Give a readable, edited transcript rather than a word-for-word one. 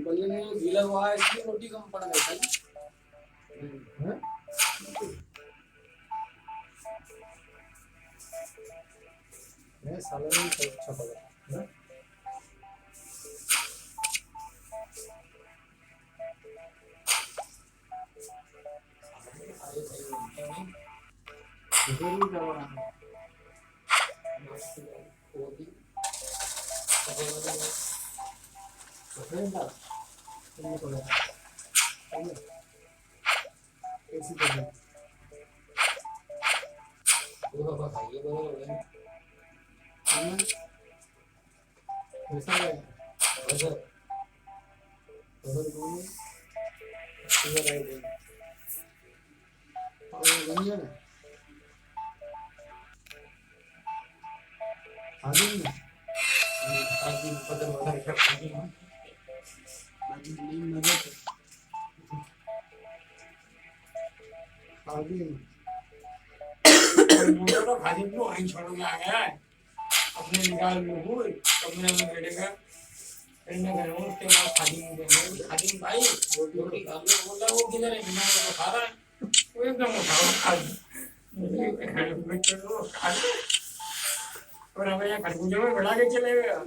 भैया गीला हुआ है इसलिए रोटी कम पड़ गई थी। मैं साला नहीं अच्छा पड़ा जरूर करवाना है कैसी करनी वो बताइए बरोबर कैसा है है बदल दूँ इधर आई गई और बन गया ना आगे ना आज बदल बदल कर पानी है आगे नहीं मदद आगे मोटर तो खाली क्यों वहीं छोड़ के आ गया है अपने निकाल में हुए कमरे में बैठेगा फिर मैं घर में उसके बाद खाली नहीं देंगे खाली भाई रोटी खा लो बोला वो किधर है बिना वो खा रहा है वो एकदम उठाओ खा लो खा लो और हमें यहाँ खरबूजे में बढ़ा के चले गए